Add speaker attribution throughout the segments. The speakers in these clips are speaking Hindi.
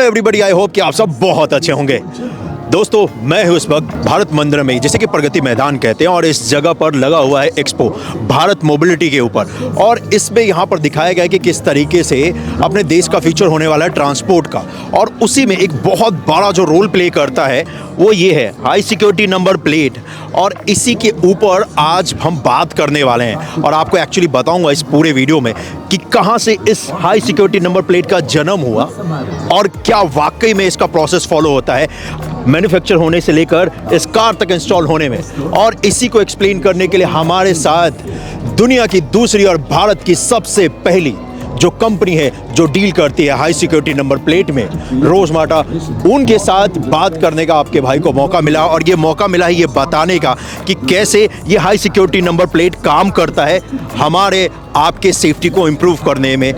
Speaker 1: एवरीबॉडी, आई होप कि आप सब बहुत अच्छे होंगे। दोस्तों, मैं हूँ इस वक्त भारत मंदिर में, जिसे कि प्रगति मैदान कहते हैं, और इस जगह पर लगा हुआ है एक्सपो भारत मोबिलिटी के ऊपर। और इसमें यहाँ पर दिखाया गया है कि किस तरीके से अपने देश का फ्यूचर होने वाला है ट्रांसपोर्ट का। और उसी में एक बहुत बड़ा जो रोल प्ले करता है वो ये है हाई सिक्योरिटी नंबर प्लेट। और इसी के ऊपर आज हम बात करने वाले हैं और आपको एक्चुअली बताऊंगा इस पूरे वीडियो में कि कहाँ से इस हाई सिक्योरिटी नंबर प्लेट का जन्म हुआ और क्या वाकई में इसका प्रोसेस फॉलो होता है मैन्युफैक्चर होने से लेकर इस कार तक इंस्टॉल होने में। और इसी को एक्सप्लेन करने के लिए हमारे साथ दुनिया की दूसरी और भारत की सबसे पहली जो कंपनी है जो डील करती है हाई सिक्योरिटी नंबर प्लेट में, रोजमाटा, उनके साथ बात करने का आपके भाई को मौका मिला। और ये मौका मिला है ये बताने का कि कैसे ये हाई सिक्योरिटी नंबर प्लेट काम करता है हमारे आपके सेफ्टी को इम्प्रूव करने में।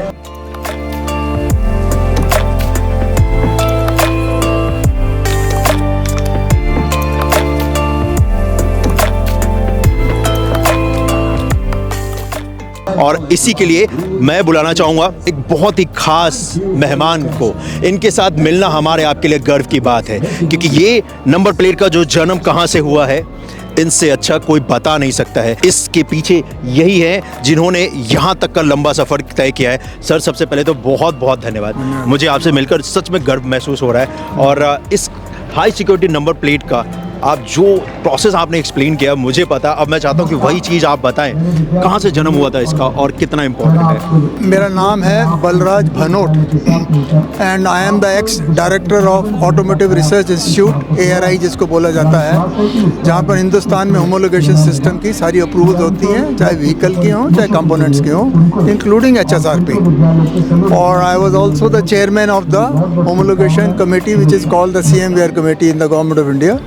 Speaker 1: और इसी के लिए मैं बुलाना चाहूँगा एक बहुत ही खास मेहमान को। इनके साथ मिलना हमारे आपके लिए गर्व की बात है, क्योंकि ये नंबर प्लेट का जो जन्म कहाँ से हुआ है इनसे अच्छा कोई बता नहीं सकता है। इसके पीछे यही है जिन्होंने यहाँ तक का लंबा सफ़र तय किया है। सर, सबसे पहले तो बहुत बहुत धन्यवाद। मुझे आपसे मिलकर सच में गर्व महसूस हो रहा है। और इस हाई सिक्योरिटी नंबर प्लेट का आप जो प्रोसेस आपने एक्सप्लेन किया मुझे पता, अब मैं चाहता हूँ कि वही चीज़ आप बताएं, कहाँ से जन्म हुआ था इसका और कितना इम्पोर्टेंट है।
Speaker 2: मेरा नाम है Balraj Bhanot and I am the ex director of automotive research institute, ARI जिसको बोला जाता है, जहाँ पर हिंदुस्तान में होमोलोगेशन सिस्टम की सारी अप्रूवल होती हैं, चाहे व्हीकल की हों चाहे कंपोनेंट्स की हों, इंक्लूडिंग HSRP। और I was also the chairman of the homologation committee which is called the CMVR committee in the government of India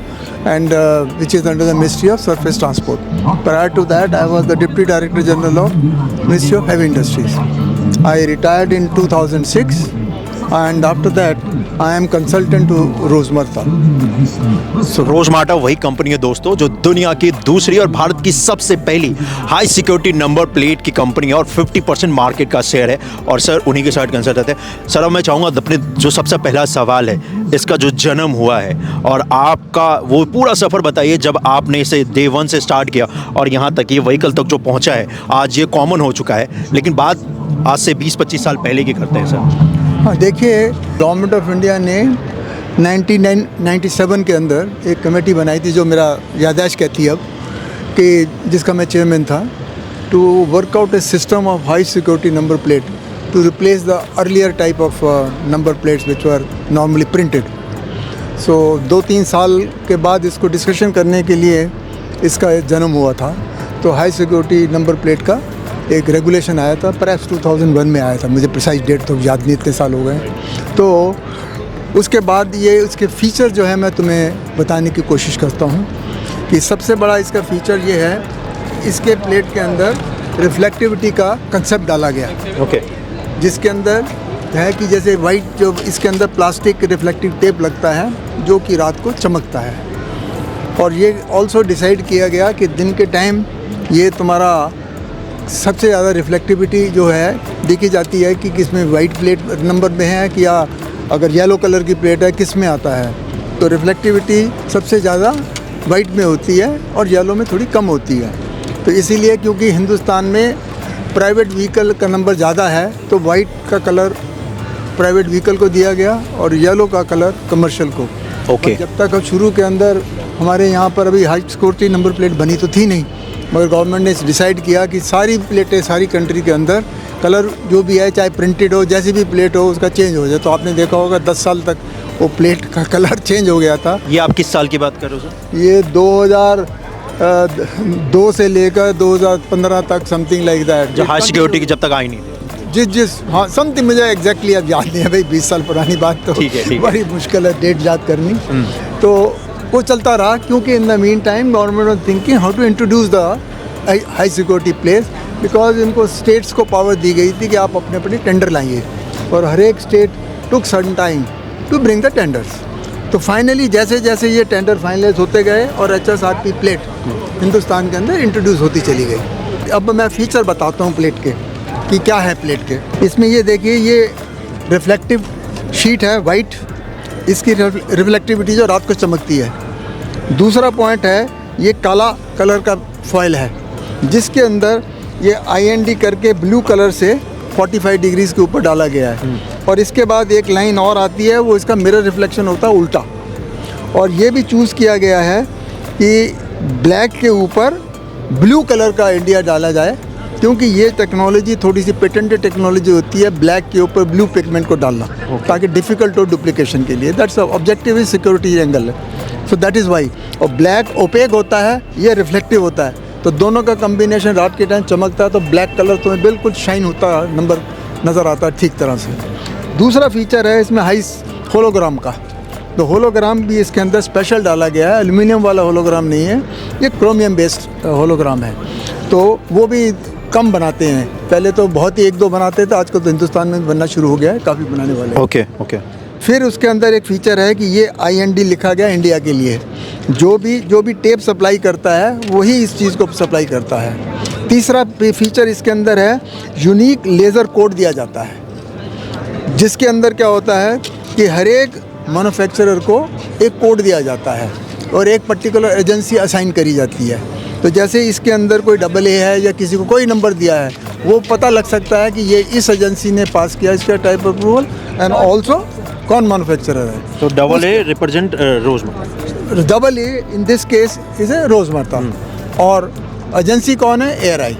Speaker 2: and which is under the Ministry of Surface Transport. Prior to that, I was the Deputy Director General of Ministry of Heavy Industries. I retired in 2006 and after that I am consultant to Rosmarta.
Speaker 1: So रोजमाटा वही कंपनी है दोस्तों जो दुनिया की दूसरी और भारत की सबसे पहली हाई सिक्योरिटी नंबर प्लेट की कंपनी है और 50% मार्केट का शेयर है। और सर उन्हीं के साथ कंसल्टेंट है। सर, अब मैं चाहूँगा अपने जो सबसे पहला सवाल है, इसका जो जन्म हुआ है और आपका वो पूरा सफ़र बताइए जब आपने इसे डे 1 से स्टार्ट किया और यहाँ तक ये व्हीकल तक जो पहुँचा है। आज ये कॉमन हो चुका है, लेकिन बात आज से 20-25 साल पहले की करते हैं सर।
Speaker 2: हाँ, देखिए, गवर्नमेंट ऑफ इंडिया ने 1997 के अंदर एक कमेटी बनाई थी जो मेरा याददाश्त कहती है अब, कि जिसका मैं चेयरमैन था, to work out a system of high security number plate to replace the earlier type of number plates which were normally printed. So 2-3 साल के बाद इसको डिस्कशन करने के लिए इसका जन्म हुआ था। तो हाई सिक्योरिटी नंबर प्लेट का एक रेगुलेशन आया था, परहैप्स 2001 में आया था, मुझे प्रिसाइज डेट तो याद नहीं, इतने साल हो गए। तो उसके बाद ये उसके फ़ीचर जो है मैं तुम्हें बताने की कोशिश करता हूँ कि सबसे बड़ा इसका फ़ीचर ये है, इसके प्लेट के अंदर रिफ्लेक्टिविटी का कंसेप्ट डाला गया।
Speaker 1: ओके।
Speaker 2: जिसके अंदर है कि जैसे वाइट जो इसके अंदर प्लास्टिक रिफ्लेक्टिव टेप लगता है जो कि रात को चमकता है। और ये ऑल्सो डिसाइड किया गया कि दिन के टाइम ये तुम्हारा सबसे ज़्यादा रिफ्लेक्टिविटी जो है देखी जाती है कि किस में वाइट प्लेट नंबर में है कि या अगर येलो कलर की प्लेट है किस में आता है। तो रिफ्लेक्टिविटी सबसे ज़्यादा वाइट में होती है और येलो में थोड़ी कम होती है। तो इसीलिए क्योंकि हिंदुस्तान में प्राइवेट व्हीकल का नंबर ज़्यादा है तो वाइट का कलर प्राइवेट व्हीकल को दिया गया और येलो का कलर कमर्शियल को।
Speaker 1: ओके।
Speaker 2: जब तक अब शुरू के अंदर हमारे यहाँ पर अभी हाई सिक्योरिटी नंबर प्लेट बनी तो थी नहीं, मगर गवर्नमेंट ने डिसाइड किया कि सारी प्लेटें सारी कंट्री के अंदर कलर जो भी है, चाहे प्रिंटेड हो, जैसी भी प्लेट हो, उसका चेंज हो जाए। तो आपने देखा होगा 10 साल तक वो प्लेट का कलर चेंज हो गया था।
Speaker 1: ये आप किस साल की बात कर रहे हो सर?
Speaker 2: ये 2002 से लेकर 2015 तक, समथिंग लाइक दैट।
Speaker 1: जो हाई सिक्योरिटी की जब तक आई नहीं थी।
Speaker 2: जिस हाँ, समथिंग मुझे एग्जैक्टली अब याद नहीं है भाई, 20 साल पुरानी बात तो
Speaker 1: ठीक है।
Speaker 2: बड़ी मुश्किल है डेट याद करनी। तो वो चलता रहा क्योंकि in the mean time government was thinking how to introduce the high security plates, because इनको स्टेट्स को पावर दी गई थी कि आप अपने अपने टेंडर लाइए, और हर एक state took certain time to bring the tenders. तो फाइनली जैसे जैसे ये टेंडर फाइनलाइज होते गए और HSRP प्लेट हिंदुस्तान के अंदर इंट्रोड्यूस होती चली गई। अब मैं फीचर बताता हूँ प्लेट के कि क्या है प्लेट के। इसमें ये देखिए, ये रिफ्लेक्टिव शीट है वाइट इसकी रिफ्लेक्टिविटी जो रात को चमकती है। दूसरा पॉइंट है ये काला कलर का फॉयल है जिसके अंदर ये IND करके ब्लू कलर से 45 डिग्रीज़ के ऊपर डाला गया है। और इसके बाद एक लाइन और आती है, वो इसका मिरर रिफ्लेक्शन होता है उल्टा। और ये भी चूज़ किया गया है कि ब्लैक के ऊपर ब्लू कलर का इंडिया डाला जाए, क्योंकि ये टेक्नोलॉजी थोड़ी सी पेटेंटेड टेक्नोलॉजी होती है ब्लैक के ऊपर ब्लू पिगमेंट को डालना, ताकि डिफ़िकल्ट हो डुप्लीकेशन के लिए। That's objective is security angle है, सो दैट इज़ वाई। और ब्लैक ओपेक होता है, ये रिफ्लेक्टिव होता है, तो दोनों का कम्बिनेशन रात के टाइम चमकता है तो ब्लैक कलर तुम्हें बिल्कुल शाइन होता है, नंबर नज़र आता है ठीक तरह से। दूसरा फीचर है इसमें हाई होलोग्राम का। तो होलोग्राम भी इसके अंदर स्पेशल डाला गया है, एल्युमिनियम वाला होलोग्राम नहीं है, ये क्रोमियम बेस्ड होलोग्राम है। तो वो भी कम बनाते हैं, पहले तो बहुत ही 1-2 बनाते थे, आजकल तो हिंदुस्तान में बनना शुरू हो गया है, काफ़ी बनाने वाले हैं।
Speaker 1: Okay okay.
Speaker 2: फिर उसके अंदर एक फ़ीचर है कि ये IND लिखा गया इंडिया के लिए। जो भी टेप सप्लाई करता है वही इस चीज़ को सप्लाई करता है। तीसरा फीचर इसके अंदर है यूनिक लेज़र कोड दिया जाता है, जिसके अंदर क्या होता है कि हर एक मैन्युफैक्चरर को एक कोड दिया जाता है और एक पर्टिकुलर एजेंसी असाइन करी जाती है। तो जैसे इसके अंदर कोई AA है या किसी को कोई नंबर दिया है, वो पता लग सकता है कि ये इस एजेंसी ने पास किया इसका टाइप अप्रूवल, एंड ऑल्सो कौन मैन्युफैक्चरर है।
Speaker 1: तो AA रिप्रेजेंट रोजमर्रा,
Speaker 2: AA in this case is a रोजमर्रा, और एजेंसी कौन है, ARI,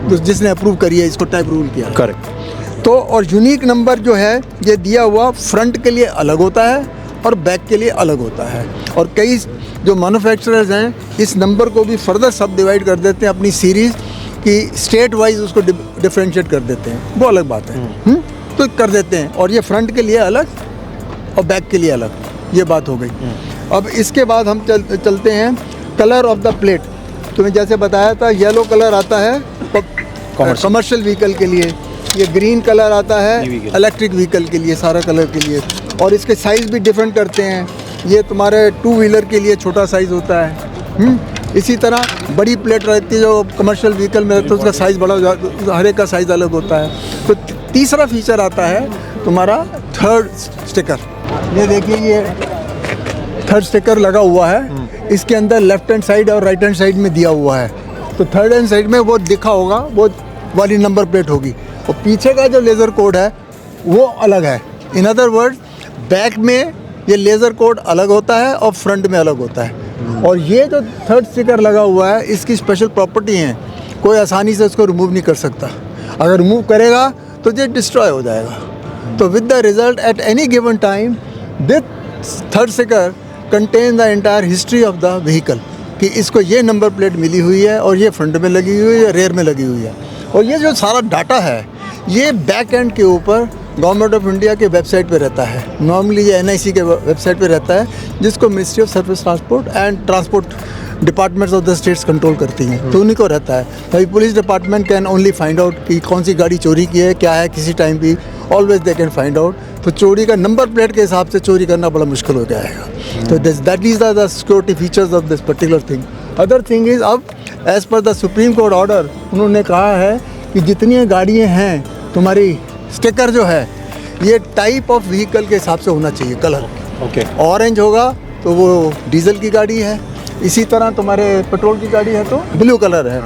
Speaker 2: तो जिसने अप्रूव करी है इसको, टाइप रूल किया।
Speaker 1: करेक्ट।
Speaker 2: तो और यूनिक नंबर जो है ये दिया हुआ फ्रंट के लिए अलग होता है और बैक के लिए अलग होता है। और कई जो मैन्युफैक्चरर्स हैं इस नंबर को भी फर्दर सब डिवाइड कर देते हैं अपनी सीरीज़ की, स्टेट वाइज उसको डिफरेंशिएट कर देते हैं, वो अलग बात है। तो कर देते हैं, और ये फ्रंट के लिए अलग और बैक के लिए अलग, ये बात हो गई। अब इसके बाद हम चलते हैं कलर ऑफ द प्लेट। तुम्हें जैसे बताया था येलो कलर आता है कमर्शियल व्हीकल के लिए, ये ग्रीन कलर आता है इलेक्ट्रिक व्हीकल के लिए, सारा कलर के लिए। और इसके साइज़ भी डिफरेंट करते हैं, ये तुम्हारे 2 व्हीलर के लिए छोटा साइज़ होता है। इसी तरह बड़ी प्लेट रहती है जो कमर्शियल व्हीकल में रहती है, उसका साइज़ बड़ा, हर एक का साइज़ अलग होता है। तो तीसरा फीचर आता है तुम्हारा थर्ड स्टिकर। ये देखिए ये थर्ड स्टिकर लगा हुआ है, इसके अंदर लेफ्ट हैंड साइड और राइट हैंड साइड में दिया हुआ है। तो थर्ड हैंड साइड में वो दिखा होगा, वो वाली नंबर प्लेट होगी, और पीछे का जो लेज़र कोड है वो अलग है। इन अदर वर्ड, बैक में ये लेज़र कोड अलग होता है और फ्रंट में अलग होता है। और ये जो थर्ड स्टिकर लगा हुआ है इसकी स्पेशल प्रॉपर्टी है, कोई आसानी से उसको रिमूव नहीं कर सकता। अगर रिमूव करेगा तो ये डिस्ट्रॉय हो जाएगा। तो with the result at any given time this third sticker contain the entire history of the vehicle, कि इसको ये नंबर प्लेट मिली हुई है और ये फ्रंट में लगी हुई है या रेयर में लगी हुई है। और ये जो सारा डाटा है ये बैक एंड के ऊपर गवर्नमेंट ऑफ इंडिया के वेबसाइट पे रहता है। नॉर्मली ये NIC के वेबसाइट पे रहता है, जिसको ministry of service transport and transport departments of the states control करती हैं, तो उन्हीं को रहता है। भाई police department can only find out कि कौन सी गाड़ी चोरी की है, क्या है, किसी टाइम भी always they can find out. तो चोरी का नंबर प्लेट के हिसाब से चोरी करना बड़ा मुश्किल हो जाएगा। तो that is the security features of this particular thing. Other thing is, अब as per the supreme court order उन्होंने कहा है कि जितनी गाड़ियाँ हैं तुम्हारी स्टिकर जो है ये टाइप ऑफ व्हीकल के हिसाब से होना चाहिए, कलर।
Speaker 1: ओके।
Speaker 2: ऑरेंज होगा तो वो डीजल की गाड़ी है, इसी तरह तुम्हारे पेट्रोल की गाड़ी है तो ब्लू कलर है,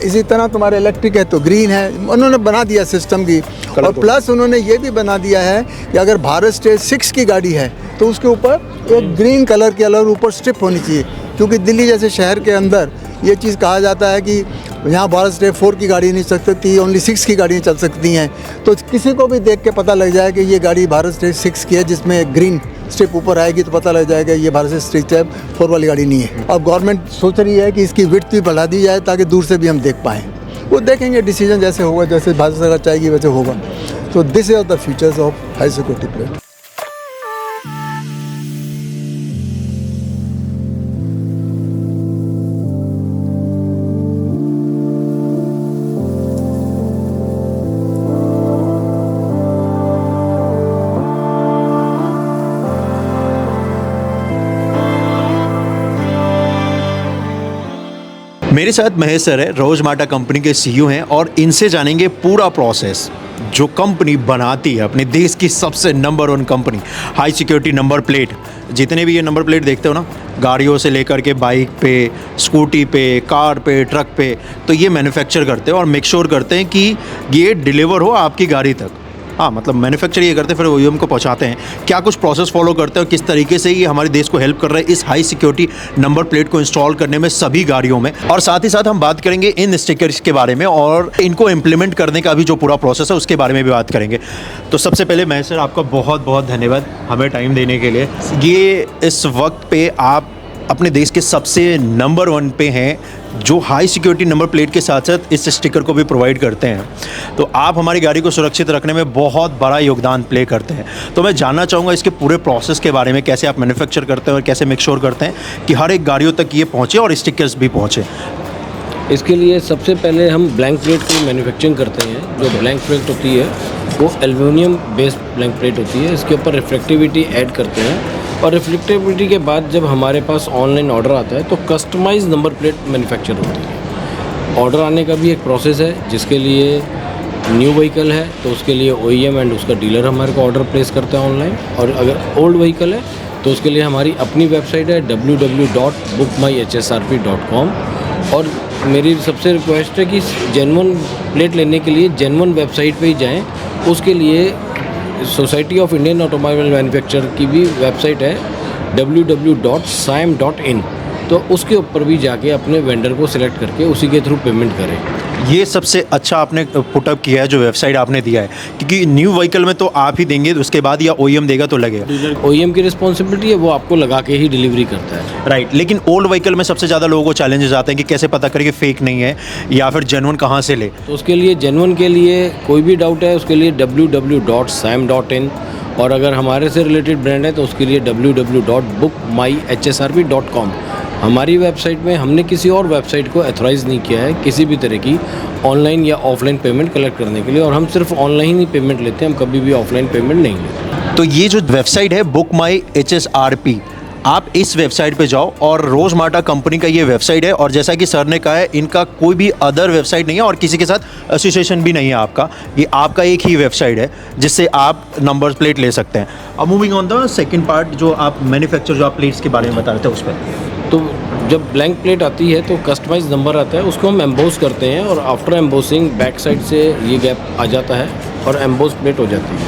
Speaker 2: इसी तरह तुम्हारे इलेक्ट्रिक है तो ग्रीन है। उन्होंने बना दिया सिस्टम की। और प्लस उन्होंने ये भी बना दिया है कि अगर भारत स्टेज 6 की गाड़ी है तो उसके ऊपर एक ग्रीन कलर की अलग ऊपर स्ट्रिप होनी चाहिए, क्योंकि दिल्ली जैसे शहर के अंदर ये चीज़ कहा जाता है कि यहाँ भारत स्टेज 4 की गाड़ी नहीं चल सकती, ओनली 6 की गाड़ियाँ चल सकती हैं। तो किसी को भी देख के पता लग जाए कि ये गाड़ी भारत स्टेज 6 की है, जिसमें ग्रीन स्ट्रिप ऊपर आएगी तो पता लग जाएगा ये भारत स्टेज 4 वाली गाड़ी नहीं है। अब गवर्नमेंट सोच रही है कि इसकी विड्थ भी बढ़ा दी जाए ताकि दूर से भी हम देख पाएँ। वो देखेंगे, डिसीजन जैसे होगा, जैसे भारत सरकार चाहेगी वैसे होगा। तो this is the features of high security plate.
Speaker 1: मेरे साथ महेश सर है, रोजमार्टा कंपनी के CEO हैं, और इनसे जानेंगे पूरा प्रोसेस जो कंपनी बनाती है, अपने देश की सबसे number 1 company, high security number plate, जितने भी ये नंबर प्लेट देखते हो ना, गाड़ियों से लेकर के बाइक पे, स्कूटी पे, कार पे, ट्रक पे, तो ये मैन्युफैक्चर करते हैं और मेक श्योर करते हैं कि ये डिलीवर हो आपकी गाड़ी तक। हाँ, मतलब मैन्युफैक्चर ये करते हैं, फिर ओईएम को पहुंचाते हैं। क्या कुछ प्रोसेस फॉलो करते हैं और किस तरीके से ये हमारे देश को हेल्प कर रहे हैं इस हाई सिक्योरिटी नंबर प्लेट को इंस्टॉल करने में सभी गाड़ियों में। और साथ ही साथ हम बात करेंगे इन स्टिकर्स के बारे में और इनको इम्प्लीमेंट करने का भी जो पूरा प्रोसेस है उसके बारे में भी बात करेंगे। तो सबसे पहले मैं सर आपका बहुत बहुत धन्यवाद हमें टाइम देने के लिए। ये इस वक्त पे आप अपने देश के सबसे नंबर 1 पे हैं जो हाई सिक्योरिटी नंबर प्लेट के साथ साथ इस स्टिकर को भी प्रोवाइड करते हैं। तो आप हमारी गाड़ी को सुरक्षित रखने में बहुत बड़ा योगदान प्ले करते हैं। तो मैं जानना चाहूँगा इसके पूरे प्रोसेस के बारे में, कैसे आप मैन्युफैक्चर करते हैं और कैसे मेक श्योर करते हैं कि हर एक गाड़ियों तक ये पहुँचे और स्टिकर्स भी पहुँचे।
Speaker 3: इसके लिए सबसे पहले हम ब्लैंक प्लेट की मैन्युफैक्चरिंग करते हैं। जो ब्लैंक प्लेट होती है वो एल्युमिनियम बेस्ड ब्लैंक प्लेट होती है। इसके ऊपर रिफ्लेक्टिविटी ऐड करते हैं और रिफ्लेक्टिविटी के बाद जब हमारे पास ऑनलाइन ऑर्डर आता है तो कस्टमाइज नंबर प्लेट मैन्युफैक्चर होती है। ऑर्डर आने का भी एक प्रोसेस है, जिसके लिए न्यू व्हीकल है तो उसके लिए ओईएम एंड उसका डीलर हमारे को ऑर्डर प्लेस करता है ऑनलाइन, और अगर ओल्ड व्हीकल है तो उसके लिए हमारी अपनी वेबसाइट है www.bookmyhsrp.com। और मेरी सबसे रिक्वेस्ट है कि जेन्युइन प्लेट लेने के लिए जेन्युइन वेबसाइट पे ही जाएं। उसके लिए society of Indian automobile manufacture की भी वेबसाइट है www.siam.in, तो उसके ऊपर भी जाके अपने वेंडर को सिलेक्ट करके उसी के थ्रू पेमेंट करें।
Speaker 1: ये सबसे अच्छा आपने पुटअप किया है जो वेबसाइट आपने दिया है, क्योंकि न्यू व्हीकल में तो आप ही देंगे, उसके बाद या ओईएम देगा तो लगेगा।
Speaker 3: ओईएम की रिस्पॉन्सिबिलिटी है, वो आपको लगा के ही डिलीवरी करता है।
Speaker 1: राइट, लेकिन ओल्ड व्हीकल में सबसे ज़्यादा लोगों को चैलेंजेस आते हैं कि कैसे पता करें कि फेक नहीं है या फिर जेन्युइन कहाँ से ले।
Speaker 3: तो उसके लिए जेन्युइन के लिए कोई भी डाउट है उसके लिए www.siam.in, और अगर हमारे से रिलेटेड ब्रांड है तो उसके लिए www.bookmyhsrp.com। हमारी वेबसाइट में हमने किसी और वेबसाइट को एथोराइज़ नहीं किया है किसी भी तरह की ऑनलाइन या ऑफलाइन पेमेंट कलेक्ट करने के लिए, और हम सिर्फ ऑनलाइन ही पेमेंट लेते हैं, हम कभी भी ऑफलाइन पेमेंट नहीं लेते।
Speaker 1: तो ये जो वेबसाइट है बुक माई HSRP, आप इस वेबसाइट पे जाओ और रोज़मार्टा कंपनी का ये वेबसाइट है, और जैसा कि सर ने कहा है इनका कोई भी अदर वेबसाइट नहीं है और किसी के साथ एसोसिएशन भी नहीं है आपका, ये आपका एक ही वेबसाइट है जिससे आप नंबर प्लेट ले सकते हैं। अब moving on the second part, जो आप मैन्युफैक्चर जो आप प्लेट्स के बारे में बता रहे थे उस पर।
Speaker 3: तो जब ब्लैंक प्लेट आती है तो कस्टमाइज नंबर आता है, उसको हम एम्बोस करते हैं और आफ्टर एम्बोसिंग बैक साइड से ये गैप आ जाता है और एम्बोस प्लेट हो जाती है।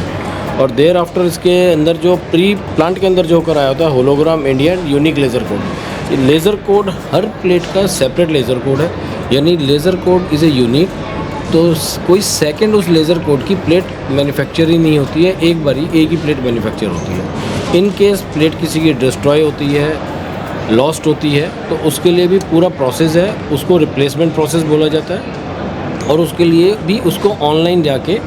Speaker 3: और देर आफ्टर इसके अंदर जो प्री प्लांट के अंदर जो होकर आया होता है hologram Indian unique laser code. ये लेज़र कोड हर प्लेट का सेपरेट लेज़र कोड है, यानी laser code is a unique. तो कोई सेकंड उस लेज़र कोड की प्लेट मैन्युफैक्चर ही नहीं होती है, एक बारी एक ही प्लेट मैन्युफैक्चर होती है। इन केस प्लेट किसी की डिस्ट्रॉय होती है, लॉस्ट होती है, तो उसके लिए भी पूरा प्रोसेस है, उसको रिप्लेसमेंट प्रोसेस बोला जाता है। और उसके लिए भी उसको ऑनलाइन जाके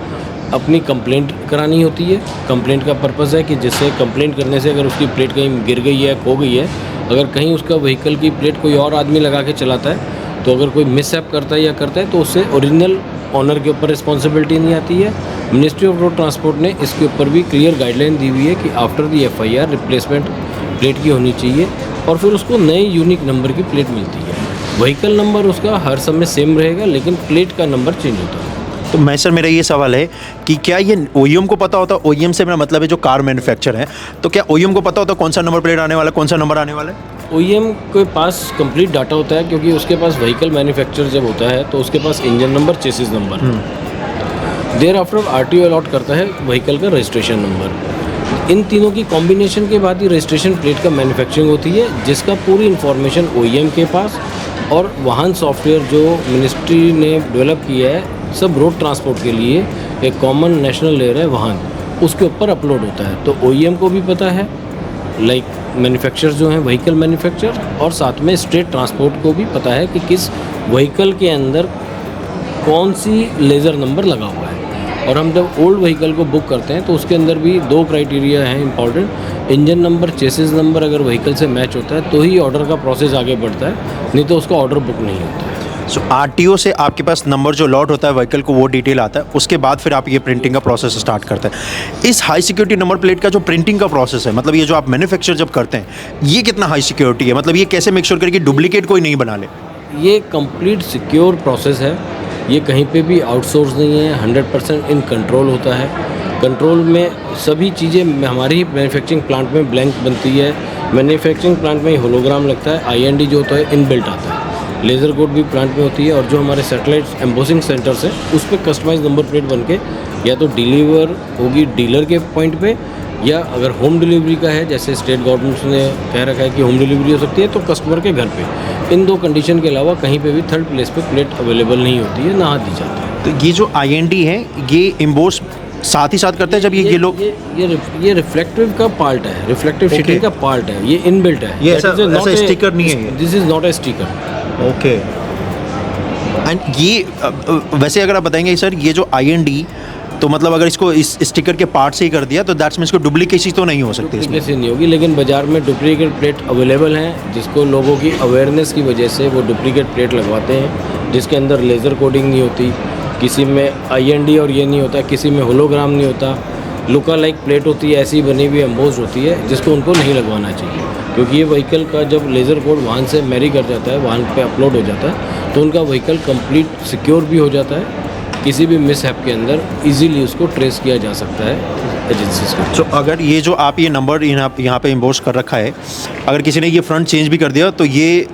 Speaker 3: अपनी कंप्लेंट करानी होती है। कंप्लेंट का पर्पज़ है कि जिससे कंप्लेंट करने से अगर उसकी प्लेट कहीं गिर गई है, खो गई है, अगर कहीं उसका व्हीकल की प्लेट कोई और आदमी लगा के चलाता है तो अगर कोई मिसहैप करता है या करता है तो उससे ओरिजिनल ऑनर के ऊपर रिस्पॉन्सिबिलिटी नहीं आती है। मिनिस्ट्री ऑफ रोड ट्रांसपोर्ट ने इसके ऊपर भी क्लियर गाइडलाइन दी हुई है कि after the FIR replacement plate की होनी चाहिए और फिर उसको नए यूनिक नंबर की प्लेट मिलती है। व्हीकल नंबर उसका हर समय सेम रहेगा, लेकिन प्लेट का नंबर चेंज होता है।
Speaker 1: तो मैं सर, मेरा ये सवाल है कि क्या ये ओईएम को पता होता है? ओईएम से मेरा मतलब है जो कार मैन्युफैक्चर है, तो क्या ओईएम को पता होता है कौन सा नंबर प्लेट आने वाला है, कौन सा नंबर आने वाला है?
Speaker 3: ओईएम के पास कंप्लीट डाटा होता है, क्योंकि उसके पास व्हीकल मैन्युफैक्चर जब होता है तो उसके पास engine number, chassis number, thereafter RTO allot करता है व्हीकल का रजिस्ट्रेशन नंबर। इन तीनों की कॉम्बिनेशन के बाद ही रजिस्ट्रेशन प्लेट का मैन्युफैक्चरिंग होती है, जिसका पूरी इन्फॉर्मेशन ओईएम के पास और वाहन सॉफ्टवेयर जो मिनिस्ट्री ने डेवलप किया है सब रोड ट्रांसपोर्ट के लिए, एक कॉमन नेशनल लेयर है वाहन, उसके ऊपर अपलोड होता है। तो ओईएम को भी पता है, लाइक मैन्युफैक्चर जो हैं व्हीकल मैन्युफैक्चर, और साथ में स्टेट ट्रांसपोर्ट को भी पता है कि किस व्हीकल के अंदर कौन सी लेज़र नंबर लगा हुआ है। और हम जब ओल्ड व्हीकल को बुक करते हैं तो उसके अंदर भी 2 क्राइटेरिया हैं important, engine number, chassis number अगर व्हीकल से मैच होता है तो ही ऑर्डर का प्रोसेस आगे बढ़ता है, नहीं तो उसका ऑर्डर बुक नहीं होता है।
Speaker 1: सो RTO से आपके पास नंबर जो लॉट होता है व्हीकल को वो डिटेल आता है, उसके बाद फिर आप ये प्रिंटिंग का प्रोसेस स्टार्ट करते हैं। इस हाई सिक्योरिटी नंबर प्लेट का जो प्रिंटिंग का प्रोसेस है, मतलब ये जो आप मैन्युफैक्चर जब करते हैं, ये कितना हाई सिक्योरिटी है? मतलब ये कैसे मेक श्योर करें कि डुप्लीकेट कोई नहीं बना ले?
Speaker 3: ये कंप्लीट सिक्योर प्रोसेस है। ये कहीं पे भी आउटसोर्स नहीं है, 100% इन कंट्रोल होता है। कंट्रोल में सभी चीज़ें हमारी ही मैन्युफैक्चरिंग प्लांट में ब्लैंक बनती है। मैन्युफैक्चरिंग प्लांट में ही होलोग्राम लगता है, IND जो होता है इनबिल्ट आता है। लेज़र कोड भी प्लांट में होती है, और जो हमारे सैटेलाइट एम्बोसिंग सेंटर्स हैं उस पर कस्टमाइज नंबर प्लेट बन के या तो डिलीवर होगी डीलर के पॉइंट पे, या अगर होम डिलीवरी का है, जैसे स्टेट गवर्नमेंट ने कह रखा है कि होम डिलीवरी हो सकती है, तो कस्टमर के घर पे। इन दो कंडीशन के अलावा कहीं पे भी थर्ड प्लेस पे प्लेट अवेलेबल नहीं होती है, ना दी जाती है।
Speaker 1: तो ये जो IND है ये एम्बोस साथ ही साथ करते हैं जब ये लोग
Speaker 3: ये रिफ्लेक्टिव का पार्ट है, रिफ्लेक्टिव
Speaker 1: Okay.
Speaker 3: शीटिंग का पार्ट है, ये इनबिल्ट है।
Speaker 1: ये ऐसा स्टिकर नहीं है ये?
Speaker 3: This is not a sticker.
Speaker 1: Okay. And ये वैसे अगर आप बताएंगे सर, ये जो IND तो मतलब अगर इसको इस स्टिकर के पार्ट से ही कर दिया तो दैट्स मीन्स को डुप्लीकेसी तो नहीं हो सकती इसमें?
Speaker 3: डुप्लीकेसी नहीं होगी, लेकिन बाजार में डुप्लीकेट प्लेट अवेलेबल हैं, जिसको लोगों की अवेयरनेस की वजह से वो डुप्लीकेट प्लेट लगवाते हैं, जिसके अंदर लेज़र कोडिंग नहीं होती, किसी में IND और ये नहीं होता, किसी में होलोग्राम नहीं होता, लुका लाइक प्लेट होती है, ऐसी बनी हुई एम्बोज होती है, जिसको उनको नहीं लगवाना चाहिए। क्योंकि ये व्हीकल का जब लेज़र कोड वाहन से मैरी कर जाता है, वाहन पे अपलोड हो जाता है, तो उनका व्हीकल कंप्लीट सिक्योर भी हो जाता है। किसी भी मिसहैप के अंदर इजीली उसको ट्रेस किया जा सकता है एजेंसीज को।
Speaker 1: तो अगर ये जो आप ये नंबर यहाँ पे इम्बोस कर रखा है, अगर किसी ने ये फ्रंट चेंज भी कर दिया तो ये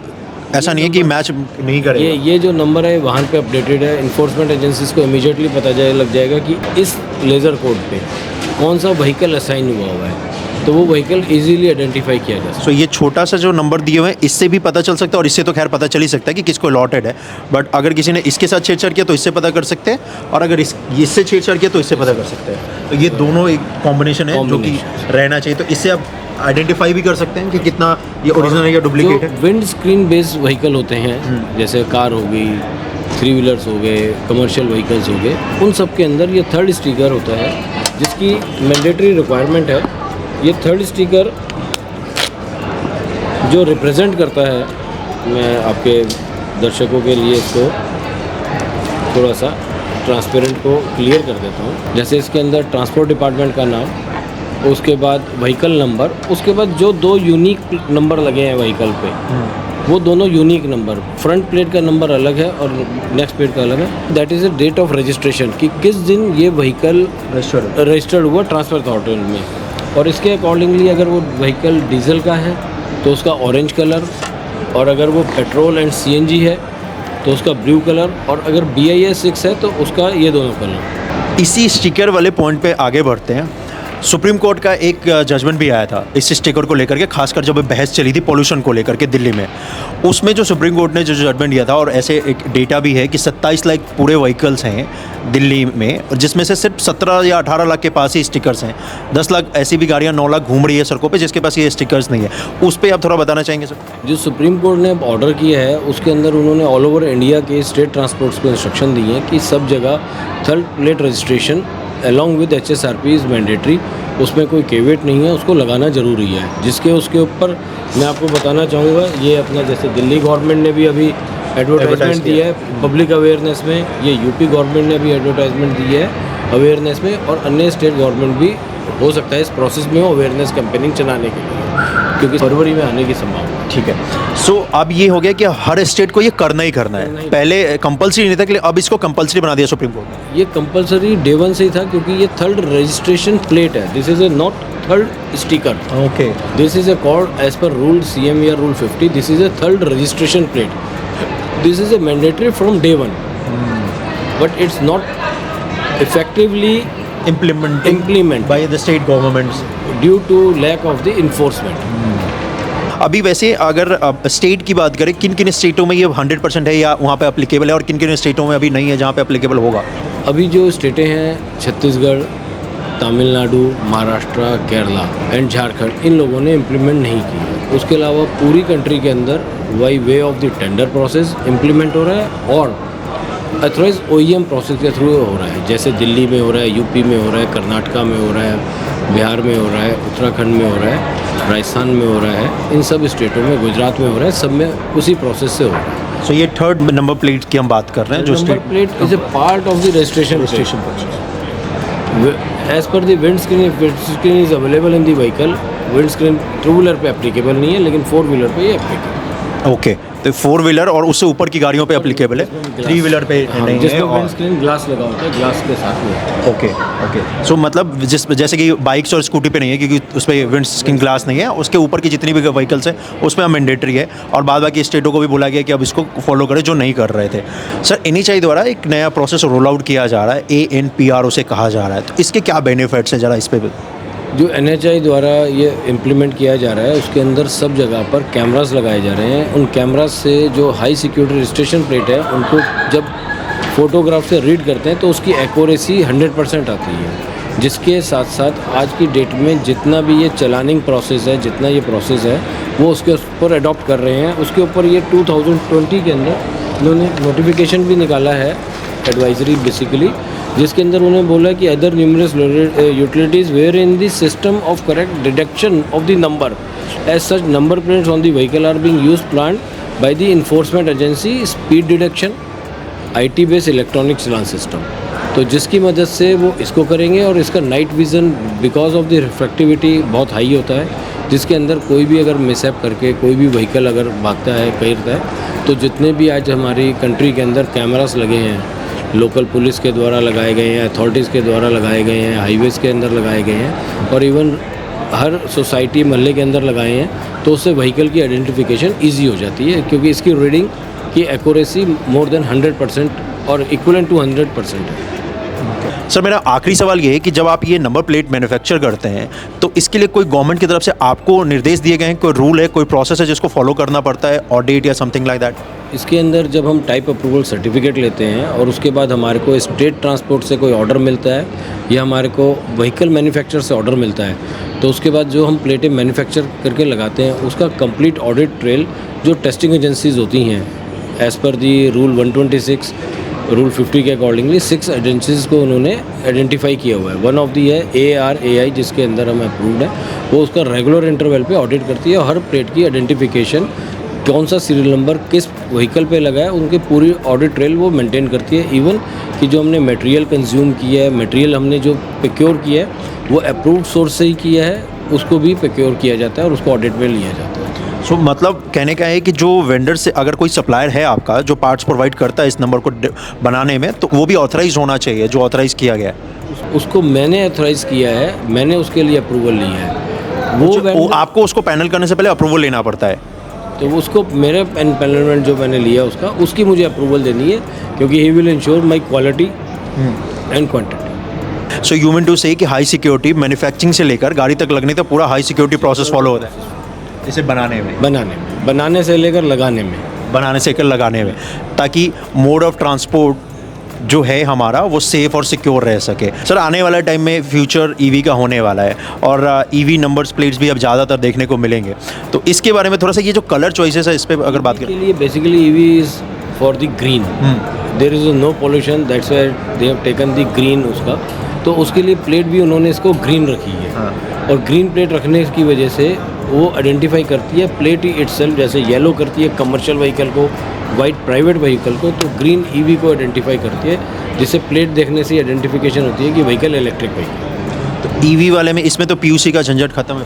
Speaker 1: ऐसा नहीं है कि मैच नहीं करेगा?
Speaker 3: ये जो नंबर है वाहन पे अपडेटेड है, इन्फोर्समेंट एजेंसीज को इमीडिएटली पता लग जाएगा कि इस लेज़र कोड पे कौन सा व्हीकल असाइन हुआ है, तो वो व्हीकल इजीली आइडेंटिफाई किया जा सकता
Speaker 1: सो ये छोटा सा जो नंबर दिए हुए हैं इससे भी पता चल सकता है, और इससे तो खैर पता चल ही सकता है कि किसको अलॉटेड है, बट अगर किसी ने इसके साथ छेड़छाड़ किया तो इससे पता कर सकते हैं, और अगर इससे छेड़छाड़ किया तो इससे पता कर सकते हैं। तो ये दोनों एक कॉम्बिनेशन है जो कि रहना चाहिए, तो इससे आप आइडेंटिफाई भी कर सकते हैं कि कितना ये ओरिजिनल है या डुप्लीकेट है।
Speaker 3: विंड स्क्रीन बेस्ड व्हीकल होते हैं, जैसे कार हो गई, 3 व्हीलर्स हो गए, कमर्शियल व्हीकल्स हो गए, उन सब के अंदर ये थर्ड स्टिकर होता है, जिसकी मैंडेटरी रिक्वायरमेंट है। ये थर्ड स्टिकर जो रिप्रेजेंट करता है, मैं आपके दर्शकों के लिए इसको थोड़ा सा ट्रांसपेरेंट को क्लियर कर देता हूँ। जैसे इसके अंदर ट्रांसपोर्ट डिपार्टमेंट का नाम, उसके बाद व्हीकल नंबर, उसके बाद जो 2 यूनिक नंबर लगे हैं व्हीकल पे, वो दोनों यूनिक नंबर, फ्रंट प्लेट का नंबर अलग है और नेक्स्ट प्लेट का अलग है। That is a date of registration, कि किस दिन ये व्हीकल रजिस्टर्ड हुआ ट्रांसफर अथॉरिटी में। और इसके अकॉर्डिंगली अगर वो व्हीकल डीजल का है तो उसका ऑरेंज कलर, और अगर वो पेट्रोल एंड CNG है तो उसका ब्लू कलर, और अगर BIS 6 है तो उसका ये दोनों कलर।
Speaker 1: इसी स्टिकर वाले पॉइंट पे आगे बढ़ते हैं। सुप्रीम कोर्ट का एक जजमेंट भी आया था इस स्टिकर को लेकर के, खासकर जब बहस चली थी पोल्यूशन को लेकर के दिल्ली में। उसमें जो सुप्रीम कोर्ट ने जो जजमेंट दिया था, और ऐसे एक डेटा भी है कि 27 लाख पूरे व्हीकल्स हैं दिल्ली में, और जिसमें से सिर्फ 17 या 18 लाख के पास ही स्टिकर्स हैं। 10 लाख ऐसी भी गाड़ियाँ 9 लाख घूम रही है सड़कों पे जिसके पास ये स्टिकर्स नहीं है। उस पर आप थोड़ा बताना चाहेंगे सर?
Speaker 3: जो सुप्रीम कोर्ट ने अब ऑर्डर किया है उसके अंदर उन्होंने ऑल ओवर इंडिया के स्टेट ट्रांसपोर्ट्स को इंस्ट्रक्शन दी है कि सब जगह third plate registration along with HSRP is mandatory. उसमें कोई केवेट नहीं है, उसको लगाना ज़रूरी है। जिसके उसके ऊपर मैं आपको बताना चाहूँगा, ये अपना जैसे दिल्ली गवर्नमेंट ने भी अभी एडवर्टाइजमेंट दिया है पब्लिक अवेयरनेस में, ये UP गवर्नमेंट ने भी एडवर्टाइजमेंट दी है अवेयरनेस में, और अन्य स्टेट गवर्नमेंट भी हो सकता है इस प्रोसेस में हो अवेयरनेस कैंपेनिंग चलाने के लिए, क्योंकि फरवरी में आने की संभावना।
Speaker 1: ठीक है। सो अब ये हो गया कि हर स्टेट को ये करना ही करना है। पहले कंपलसरी नहीं था, कि अब इसको कंपलसरी बना दिया सुप्रीम कोर्ट ने।
Speaker 3: ये कंपलसरी डे 1 से ही था, क्योंकि ये थर्ड रजिस्ट्रेशन प्लेट है। This is a not third sticker.
Speaker 1: Okay.
Speaker 3: This is a called as per rule CM या rule 50, this is a third registration plate. This is a mandatory from day 1, but it's not effectively implement
Speaker 1: by the state governments
Speaker 3: due to lack of the enforcement.
Speaker 1: अभी वैसे अगर स्टेट की बात करें, किन किन स्टेटों में ये 100% है या वहाँ पे अप्लीकेबल है, और किन किन स्टेटों में अभी नहीं है जहाँ पे अप्लीकेबल होगा?
Speaker 3: अभी जो स्टेटें हैं छत्तीसगढ़, तमिलनाडु, महाराष्ट्र, केरला एंड झारखंड, इन लोगों ने इम्प्लीमेंट नहीं की है। उसके अलावा पूरी कंट्री के अंदर by way of the tender process implement हो रहा है, और अथराइज OEM प्रोसेस के थ्रू हो रहा है। जैसे दिल्ली में हो रहा है, UP में हो रहा है, कर्नाटका में हो रहा है, बिहार में हो रहा है, उत्तराखंड में हो रहा है, राजस्थान में हो रहा है, इन सब स्टेटों में, गुजरात में हो रहा है, सब में उसी प्रोसेस से हो रहा है।
Speaker 1: सो ये थर्ड नंबर प्लेट की हम बात कर रहे हैं, जो
Speaker 3: number plate is a part of the registration process. As per the windscreen is available in the vehicle. Windscreen 2 wheeler पे एप्लीकेबल नहीं है, लेकिन 4 व्हीलर पे ये एप्लीकेबल।
Speaker 1: ओके। तो 4 व्हीलर और उससे ऊपर की गाड़ियों पे एप्लीकेबल है, 3 व्हीलर पे नहीं है।
Speaker 3: जिसमें
Speaker 1: और
Speaker 3: विंडस्क्रीन ग्लास लगा होता है, ग्लास के साथ में।
Speaker 1: ओके ओके, सो मतलब जैसे कि बाइक्स और स्कूटी पे नहीं है क्योंकि उस पर विंडस्क्रीन ग्लास नहीं है, उसके ऊपर की जितनी भी व्हीकल्स है उसमें मैंडेटरी है, और बाद बाकी स्टेटों को भी बोला गया कि अब इसको फॉलो करें जो नहीं कर रहे थे। सर NHAI द्वारा एक नया प्रोसेस रोल आउट किया जा रहा है, ANPR उसे कहा जा रहा है, तो इसके क्या बेनिफिट्स हैं, ज़रा इस पर।
Speaker 3: जो NHAI द्वारा ये इम्प्लीमेंट किया जा रहा है उसके अंदर सब जगह पर कैमरास लगाए जा रहे हैं। उन कैमरास से जो हाई सिक्योरिटी रजिस्ट्रेशन प्लेट है उनको जब फोटोग्राफ से रीड करते हैं तो उसकी एक्यूरेसी 100% आती है, जिसके साथ साथ आज की डेट में जितना भी ये चलानिंग प्रोसेस है, जितना ये प्रोसेस है वो उसके ऊपर अडॉप्ट कर रहे हैं। उसके ऊपर ये 2020 के अंदर इन्होंने नोटिफिकेशन भी निकाला है, एडवाइजरी बेसिकली, जिसके अंदर उन्होंने बोला कि other numerous utilities were in the system of correct detection of the number as such number plates on the vehicle are being used planned by the enforcement agency speed detection IT based electronic challan system. तो जिसकी मदद से वो इसको करेंगे, और इसका night vision because of the reflectivity बहुत हाई होता है, जिसके अंदर कोई भी अगर मिसहैप करके कोई भी व्हीकल अगर भागता है करता है, तो जितने भी आज हमारी कंट्री के अंदर कैमरास लगे हैं, लोकल पुलिस के द्वारा लगाए गए हैं, अथॉरिटीज़ के द्वारा लगाए गए हैं, हाईवेज़ के अंदर लगाए गए हैं, और इवन हर सोसाइटी मोहल्ले के अंदर लगाए हैं, तो उससे व्हीकल की आइडेंटिफिकेशन ईजी हो जाती है, क्योंकि इसकी रीडिंग की एक्यूरेसी मोर देन 100% और इक्वलेंट टू 100% है।
Speaker 1: सर मेरा आखिरी सवाल ये है कि जब आप ये नंबर प्लेट मैन्युफैक्चर करते हैं तो इसके लिए कोई गवर्नमेंट की तरफ से आपको निर्देश दिए गए हैं, कोई रूल है, कोई प्रोसेस है जिसको फॉलो करना पड़ता है, ऑडिट या समथिंग लाइक दैट?
Speaker 3: इसके अंदर जब हम टाइप अप्रूवल सर्टिफिकेट लेते हैं और उसके बाद हमारे को स्टेट ट्रांसपोर्ट से कोई ऑर्डर मिलता है या हमारे को व्हीकल मैन्युफैक्चरर से ऑर्डर मिलता है, तो उसके बाद जो हम प्लेटें मैन्युफैक्चर करके लगाते हैं उसका कंप्लीट ऑडिट ट्रेल जो टेस्टिंग एजेंसीज होती हैं एज़ पर दी रूल 126 रूल 50 के अकॉर्डिंगली 6 एजेंसीज़ को उन्होंने आइडेंटिफाई किया हुआ है। वन ऑफ दी है ARAI, जिसके अंदर हम अप्रूव्ड है, वो उसका रेगुलर इंटरवल पे ऑडिट करती है और हर प्लेट की आइडेंटिफिकेशन, कौन सा सीरियल नंबर किस व्हीकल पे लगा है, उनकी पूरी ऑडिट ट्रेल वो मेंटेन करती है। इवन कि जो हमने मटेरियल कंज्यूम किया है, मटेरियल हमने जो प्रोक्योर किया है वो अप्रूव्ड सोर्स से ही किया है, उसको भी प्रोक्योर किया जाता है और उसको ऑडिट में लिया जाता है।
Speaker 1: सो मतलब कहने का है कि जो वेंडर से अगर कोई सप्लायर है आपका जो पार्ट्स प्रोवाइड करता है इस नंबर को बनाने में, तो वो भी ऑथराइज होना चाहिए, जो ऑथराइज किया गया है।
Speaker 3: उसको मैंने ऑथराइज़ किया है, मैंने उसके लिए अप्रूवल लिया है।
Speaker 1: वो आपको उसको पैनल करने से पहले अप्रूवल लेना पड़ता है?
Speaker 3: तो उसको मेरे पैनलमेंट जो मैंने लिया उसकी मुझे अप्रूवल देनी है, क्योंकि he will ensure my quality and quantity.
Speaker 1: So you mean to say कि हाई सिक्योरिटी मैन्युफैक्चरिंग से लेकर गाड़ी तक लगने तक पूरा हाई सिक्योरिटी प्रोसेस फॉलो होता है इसे
Speaker 3: बनाने से लेकर लगाने में, ताकि मोड ऑफ ट्रांसपोर्ट जो है हमारा वो सेफ़ और सिक्योर रह सके। सर आने वाला टाइम में फ्यूचर EV का होने वाला है और EV नंबर्स प्लेट्स भी अब ज़्यादातर देखने को मिलेंगे, तो इसके बारे में थोड़ा सा ये जो कलर चॉइसेस है इस पर अगर बात करें। के लिए basically EV is for the green, there is no pollution, that's why they have taken the green उसका, तो उसके लिए प्लेट भी उन्होंने इसको ग्रीन रखी है। और ग्रीन प्लेट रखने की वजह से वो आइडेंटिफाई करती है प्लेट इटसेल्फ, जैसे येलो करती है कमर्शियल व्हीकल को, वाइट प्राइवेट व्हीकल को, तो ग्रीन EV को आइडेंटिफाई करती है, जिससे प्लेट देखने से आइडेंटिफिकेशन होती है कि व्हीकल इलेक्ट्रिक व्हीकल।
Speaker 1: तो EV वाले में इसमें तो PUC का झंझट खत्म है,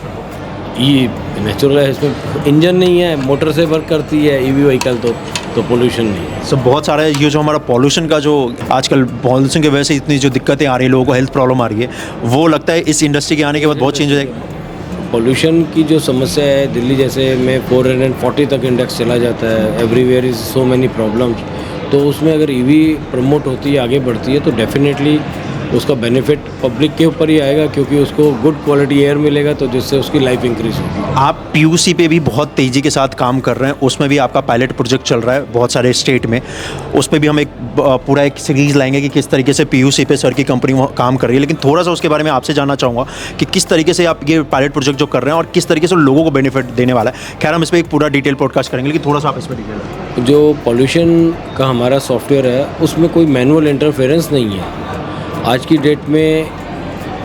Speaker 3: ये नेचुरल है, इसमें इंजन नहीं है, मोटर से वर्क करती है EV व्हीकल, तो पोल्यूशन नहीं है।
Speaker 1: सब बहुत सारा ये जो हमारा पॉल्यूशन का जो आजकल पॉल्यूशन की वजह से इतनी जो दिक्कतें आ रही है, लोगों को हेल्थ प्रॉब्लम आ रही है, वो लगता है इस इंडस्ट्री के आने के बाद बहुत चेंज हो जाएगा।
Speaker 3: पोल्यूशन की जो समस्या है दिल्ली जैसे में 440 तक इंडेक्स चला जाता है, everywhere is so many problems, तो उसमें अगर EV प्रमोट होती है, आगे बढ़ती है, तो डेफिनेटली उसका बेनिफिट पब्लिक के ऊपर ही आएगा, क्योंकि उसको गुड क्वालिटी एयर मिलेगा, तो जिससे उसकी लाइफ इंक्रीज होगी।
Speaker 1: आप PUC पे भी बहुत तेज़ी के साथ काम कर रहे हैं, उसमें भी आपका पायलट प्रोजेक्ट चल रहा है बहुत सारे स्टेट में, उस पर भी हम एक पूरा एक सीरीज़ लाएंगे कि किस तरीके से PUC पे सर की कंपनी काम कर रही है। लेकिन थोड़ा सा उसके बारे में आपसे जानना चाहूँगा कि किस तरीके से आप ये पायलट प्रोजेक्ट जो कर रहे हैं और किस तरीके से लोगों को बेनिफिट देने वाला है। खैर हम इस पर एक पूरा डिटेल पॉडकास्ट करेंगे, लेकिन थोड़ा सा आप इस पर डिटेल।
Speaker 3: जो पॉल्यूशन का हमारा सॉफ्टवेयर है उसमें कोई मैनुअल इंटरफेरेंस नहीं है। आज की डेट में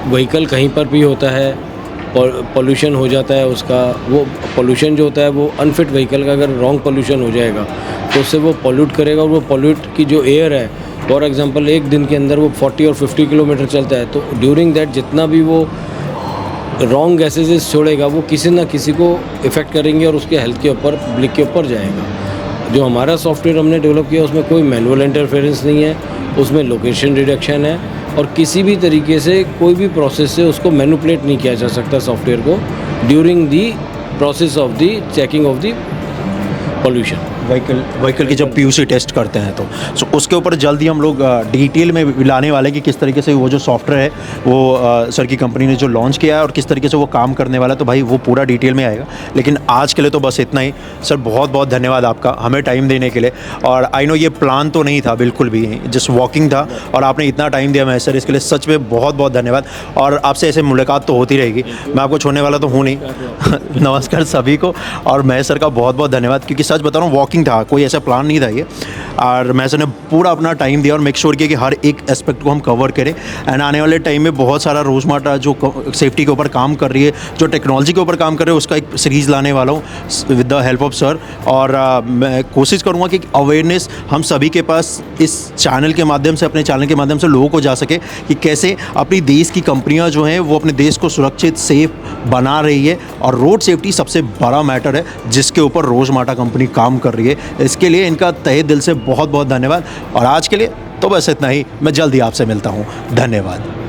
Speaker 3: व्हीकल कहीं पर भी होता है, पॉल्यूशन हो जाता है उसका, वो पॉल्यूशन जो होता है वो अनफिट व्हीकल का अगर रॉन्ग पॉल्यूशन हो जाएगा तो उससे वो पॉल्यूट करेगा, और वो पॉल्यूट की जो एयर है, फॉर एग्जांपल एक दिन के अंदर वो 40 और 50 किलोमीटर चलता है, तो ड्यूरिंग दैट जितना भी वो रॉन्ग गैसेज छोड़ेगा वो किसी ना किसी को इफ़ेक्ट करेंगे और उसके हेल्थ के ऊपर, पब्लिक के ऊपर जाएगा। जो हमारा सॉफ्टवेयर हमने डेवलप किया उसमें कोई मैनुअल इंटरफेरेंस नहीं है, उसमें लोकेशन डिटेक्शन है और किसी भी तरीके से कोई भी प्रोसेस से उसको मैनिपुलेट नहीं किया जा सकता सॉफ्टवेयर को during the process of the checking of the pollution.
Speaker 1: Vehicle की जब पीयूसी टेस्ट करते हैं तो उसके ऊपर जल्दी हम लोग डिटेल में लाने वाले हैं कि किस तरीके से वो जो सॉफ्टवेयर है वो सर की कंपनी ने जो लॉन्च किया है और किस तरीके से वो काम करने वाला है, तो भाई वो पूरा डिटेल में आएगा। लेकिन आज के लिए तो बस इतना ही। सर बहुत बहुत धन्यवाद आपका हमें टाइम देने के लिए। और आई नो ये प्लान तो नहीं था बिल्कुल भी, जस्ट वॉकिंग था और आपने इतना टाइम दिया मैं सर, इसके लिए सच में बहुत बहुत धन्यवाद। और आपसे ऐसे मुलाकात तो होती रहेगी, मैं आपको छोड़ने वाला तो हूँ नहीं। नमस्कार सभी को। और मैं सर का बहुत बहुत धन्यवाद, क्योंकि सच बता रहा हूँ वॉकिंग था, कोई ऐसा प्लान नहीं था ये। और मैं सर ने पूरा अपना टाइम दिया और मेक श्योर किया कि हर एक एस्पेक्ट को हम कवर करें। एंड आने वाले टाइम में बहुत सारा रोज़मर्रा जो सेफ्टी के ऊपर काम कर रही है, जो टेक्नोलॉजी के ऊपर काम कर रहे हैं, उसका एक सीरीज़ लाने वाला हूँ with the help of sir. और मैं कोशिश करूँगा कि अवेयरनेस हम सभी के पास इस चैनल के माध्यम से, अपने चैनल के माध्यम से लोगों को जा सके कि कैसे अपनी देश की कंपनियाँ जो हैं वो अपने देश को सुरक्षित सेफ बना रही है। और रोड सेफ्टी सबसे बड़ा मैटर है जिसके ऊपर रोज़मर्रा कंपनी काम कर रही है। इसके लिए इनका तहे दिल से बहुत बहुत धन्यवाद। और आज के लिए तो बस इतना ही, मैं जल्दी आपसे मिलता हूँ। धन्यवाद।